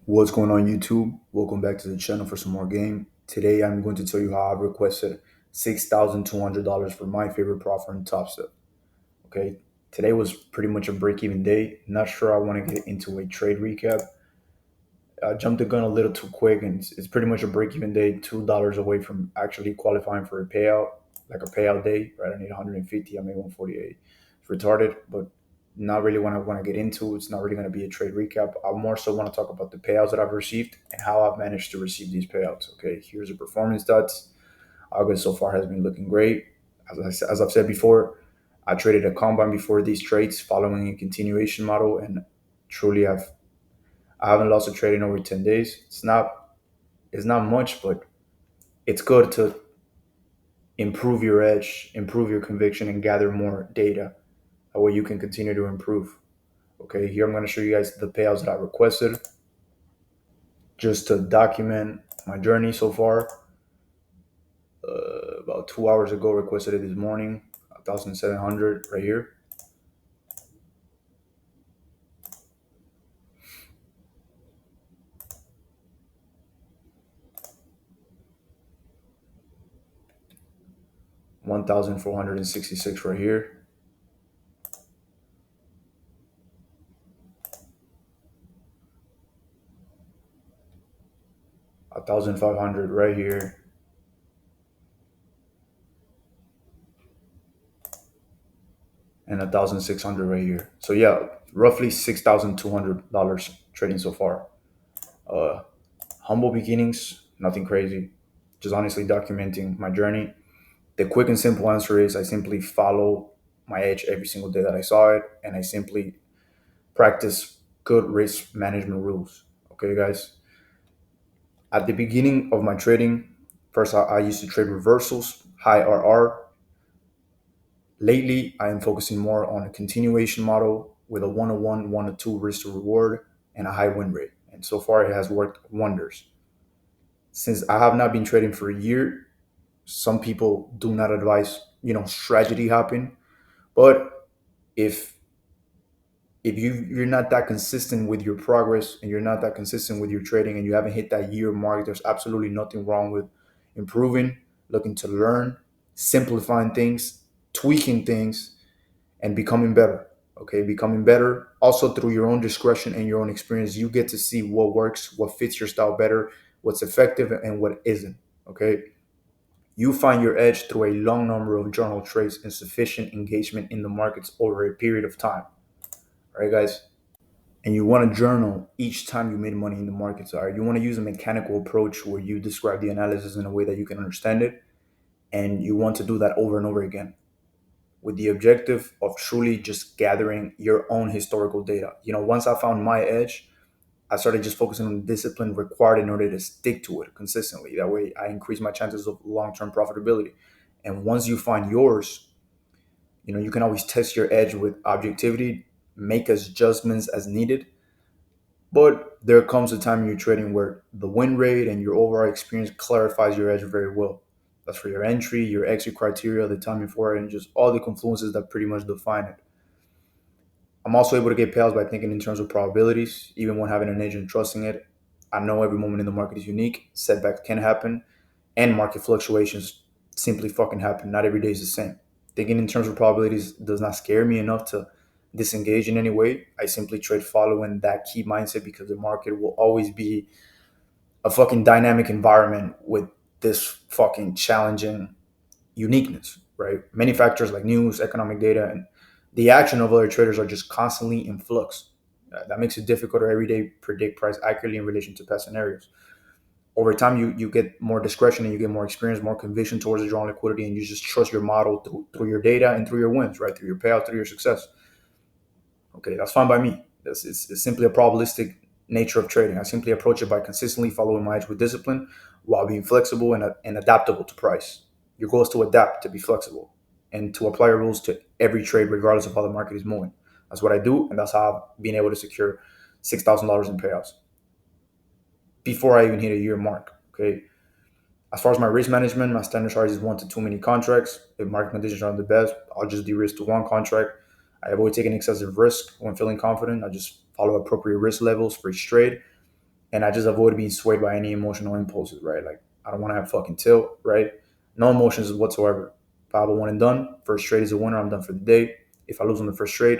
What's going on YouTube? Welcome back to the channel for some more game. Today I'm going to tell you how I requested $6,200 for my favorite profit in Top Step. Okay, today was pretty much a break-even day. Not sure I want to get into a trade recap. I jumped the gun a little too quick, and it's pretty much a break-even day. $2 away from actually qualifying for a payout, like a payout day. Right, I need 150. I made 148. It's retarded, but not really what I want to get into. It's not really going to be a trade recap. I more so want to talk about the payouts that I've received and how I've managed to receive these payouts. Okay, here's the performance stats. August so far has been looking great. As I've said before, I traded a combine before these trades, following a continuation model, and truly I haven't lost a trade in over 10 days. It's not much, but it's good to improve your edge, improve your conviction, and gather more data. That way you can continue to improve. Okay, here I'm going to show you guys the payouts that I requested just to document my journey so far. About 2 hours ago, requested it this morning, 1,700 right here. $1,466 right here. $1,500 right here. And 1,600 right here. So yeah, roughly $6,200 trading so far. Uh, Humble beginnings, nothing crazy. Just honestly documenting my journey. The quick and simple answer is I simply follow my edge every single day that I saw it, and I simply practice good risk management rules. Okay, guys. At the beginning of my trading, first I used to trade reversals, high RR. Lately, I am focusing more on a continuation model with a 101, 102 risk to reward and a high win rate. And so far, it has worked wonders. Since I have not been trading for a year, some people do not advise, strategy hopping. But if you're not that consistent with your progress and you're not that consistent with your trading and you haven't hit that year mark, there's absolutely nothing wrong with improving, looking to learn, simplifying things, tweaking things, and becoming better. Okay, becoming better also through your own discretion and your own experience. You get to see what works, what fits your style better, what's effective, and what isn't. Okay, you find your edge through a long number of journal trades and sufficient engagement in the markets over a period of time. All right, guys. And you want to journal each time you made money in the markets. All right, you want to use a mechanical approach where you describe the analysis in a way that you can understand it, and you want to do that over and over again with the objective of truly just gathering your own historical data. Once I found my edge, I started just focusing on the discipline required in order to stick to it consistently. That way, I increase my chances of long-term profitability. And once you find yours, you can always test your edge with objectivity, make adjustments as needed. But there comes a time in your trading where the win rate and your overall experience clarifies your edge very well. That's for your entry, your exit criteria, the timing for it, and just all the confluences that pretty much define it. I'm also able to get payouts by thinking in terms of probabilities, even when having an edge and trusting it. I know every moment in the market is unique, setbacks can happen, and market fluctuations simply fucking happen. Not every day is the same. Thinking in terms of probabilities does not scare me enough to disengage in any way. I simply trade following that key mindset because the market will always be a fucking dynamic environment with this fucking challenging uniqueness, right? Many factors like news, economic data, and the action of other traders are just constantly in flux. That makes it difficult to every day predict price accurately in relation to past scenarios. Over time, you get more discretion and you get more experience, more conviction towards the drawn liquidity, and you just trust your model through your data and through your wins, right? Through your payout, through your success. Okay, that's fine by me. It's simply a probabilistic nature of trading. I simply approach it by consistently following my edge with discipline while being flexible and adaptable to price. Your goal is to adapt, to be flexible, and to apply your rules to every trade, regardless of how the market is moving. That's what I do, and that's how I've been able to secure $6,000 in payouts before I even hit a year mark. Okay. As far as my risk management, my standard charge is one to too many contracts. If market conditions aren't the best, I'll just de-risk to one contract. I avoid taking excessive risk when feeling confident. I just follow appropriate risk levels for each trade. and I just avoid being swayed by any emotional impulses, right? Like I don't want to have fucking tilt, right? No emotions whatsoever. If I have a one and done, first trade is a winner, I'm done for the day. If I lose on the first trade,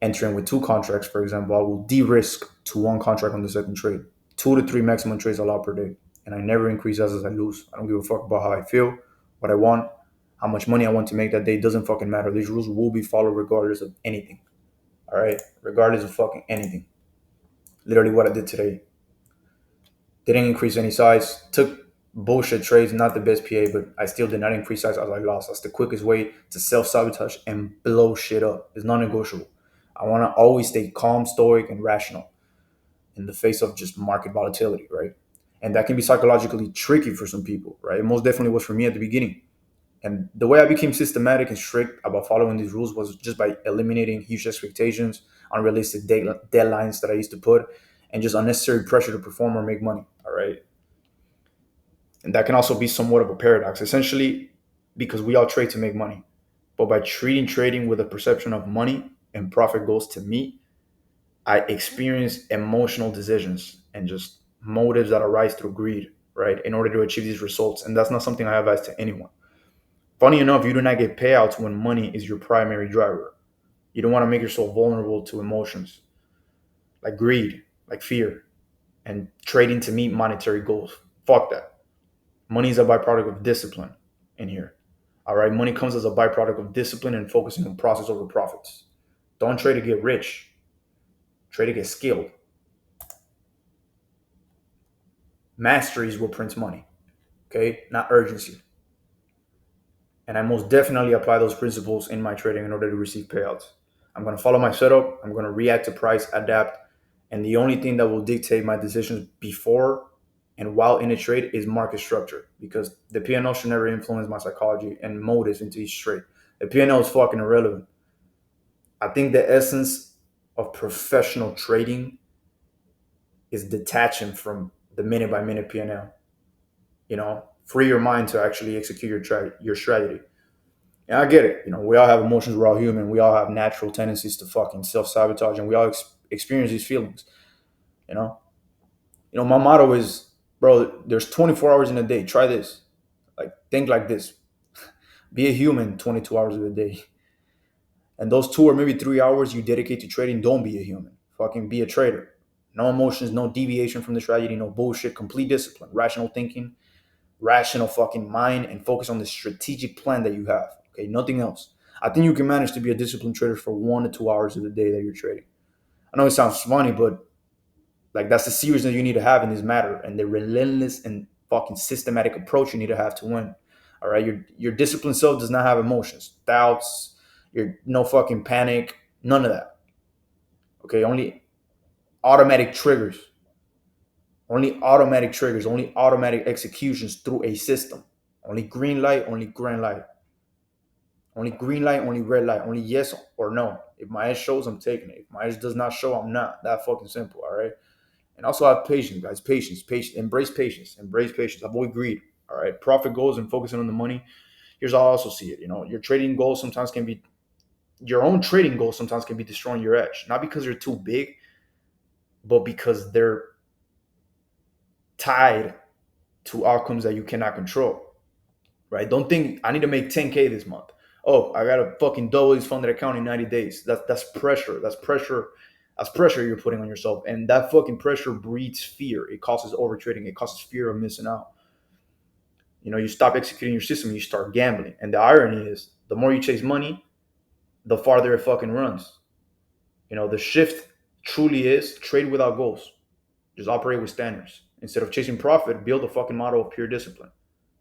entering with two contracts, for example, I will de-risk to one contract on the second trade. 2 to 3 maximum trades allowed per day. And I never increase as I lose. I don't give a fuck about how I feel, what I want, how much money I want to make that day. Doesn't fucking matter. These rules will be followed regardless of anything. All right? Regardless of fucking anything. Literally what I did today. Didn't increase any size. Took bullshit trades, not the best PA, but I still did not increase size as I lost. That's the quickest way to self sabotage and blow shit up. It's non negotiable. I want to always stay calm, stoic, and rational in the face of just market volatility, right? And that can be psychologically tricky for some people, right? It most definitely was for me at the beginning. And the way I became systematic and strict about following these rules was just by eliminating huge expectations, unrealistic deadlines that I used to put, and just unnecessary pressure to perform or make money. All right. And that can also be somewhat of a paradox, essentially, because we all trade to make money. But by treating trading with a perception of money and profit goals to me, I experience emotional decisions and just motives that arise through greed, right, in order to achieve these results. And that's not something I advise to anyone. Funny enough, you do not get payouts when money is your primary driver. You don't want to make yourself vulnerable to emotions like greed, like fear, and trading to meet monetary goals. Fuck that. Money is a byproduct of discipline in here. All right. Money comes as a byproduct of discipline and focusing on process over profits. Don't trade to get rich, trade to get skilled. Mastery is what prints money, okay? Not urgency. And I most definitely apply those principles in my trading in order to receive payouts. I'm going to follow my setup. I'm going to react to price, adapt. And the only thing that will dictate my decisions before and while in a trade is market structure, because the P&L should never influence my psychology and motives into each trade. The P&L is fucking irrelevant. I think the essence of professional trading is detaching from the minute by minute P&L. Free your mind to actually execute your strategy. And I get it. We all have emotions. We're all human. We all have natural tendencies to fucking self sabotage, and we all experience these feelings. You know. My motto is, bro. There's 24 hours in a day. Try this. Like, think like this. Be a human 22 hours of the day, and those 2 or maybe 3 hours you dedicate to trading, don't be a human. Fucking be a trader. No emotions, no deviation from the strategy, no bullshit. Complete discipline, rational thinking, rational fucking mind, and focus on the strategic plan that you have. Okay, nothing else. I think you can manage to be a disciplined trader for 1 to 2 hours of the day that you're trading. I know it sounds funny, but like that's the seriousness you need to have in this matter, and the relentless and fucking systematic approach you need to have to win. All right, your disciplined self does not have emotions, doubts, your no fucking panic, none of that. Okay, only automatic triggers, only automatic executions through a system. Only green light, only green light. Only green light, only red light, only yes or no. If my edge shows, I'm taking it. If my edge does not show, I'm not. That fucking simple, all right? And also have patience, guys. Patience, patience. Embrace patience. Embrace patience. Avoid greed. All right. Profit goals and focusing on the money. Here's how I also see it. Your trading goals sometimes can be your own trading goals sometimes can be destroying your edge. Not because they're too big, but because they're tied to outcomes that you cannot control. Right? Don't think I need to make 10K this month. Oh, I gotta fucking double this funded account in 90 days. That's pressure. That's pressure. That's pressure you're putting on yourself. And that fucking pressure breeds fear. It causes overtrading. It causes fear of missing out. You stop executing your system, you start gambling. And the irony is the more you chase money, the farther it fucking runs. The shift truly is trade without goals. Just operate with standards. Instead of chasing profit, build a fucking model of pure discipline.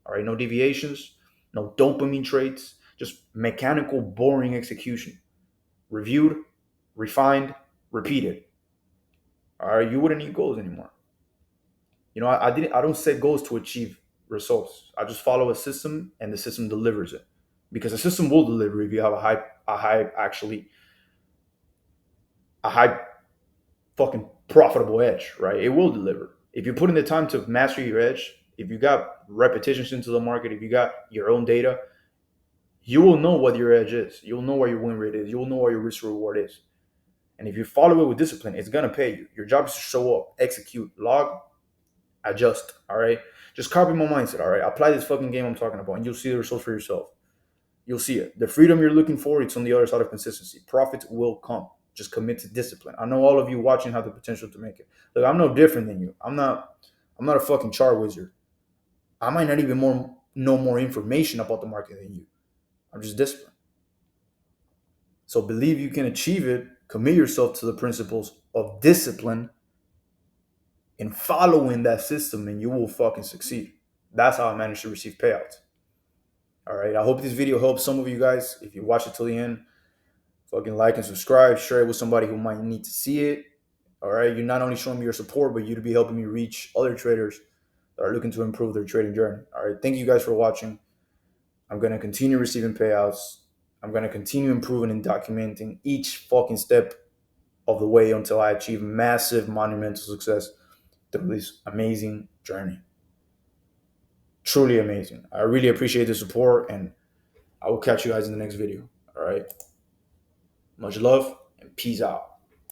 All right, no deviations, no dopamine traits, just mechanical, boring execution. Reviewed, refined, repeated. All right, you wouldn't need goals anymore. I didn't. I don't set goals to achieve results. I just follow a system, and the system delivers it. Because the system will deliver if you have a high fucking profitable edge, right? It will deliver. If you put in the time to master your edge, if you got repetitions into the market, if you got your own data, you will know what your edge is. You'll know where your win rate is. You'll know where your risk reward is. And if you follow it with discipline, it's gonna pay you. Your job is to show up, execute, log, adjust. All right. Just copy my mindset. All right. Apply this fucking game I'm talking about, and you'll see the results for yourself. You'll see it. The freedom you're looking for, it's on the other side of consistency. Profits will come. Just commit to discipline. I know all of you watching have the potential to make it. Look, I'm no different than you. I'm not a fucking chart wizard. I might not even know more information about the market than you. I'm just disciplined. So believe you can achieve it. Commit yourself to the principles of discipline and following that system, and you will fucking succeed. That's how I managed to receive payouts. All right. I hope this video helps some of you guys. If you watch it till the end, fucking like and subscribe. Share it with somebody who might need to see it. All right. You're not only showing me your support, but you to be helping me reach other traders that are looking to improve their trading journey. All right. Thank you guys for watching. I'm going to continue receiving payouts. I'm going to continue improving and documenting each fucking step of the way until I achieve massive monumental success through this amazing journey. Truly amazing. I really appreciate the support, and I will catch you guys in the next video. All right. Much love and peace out.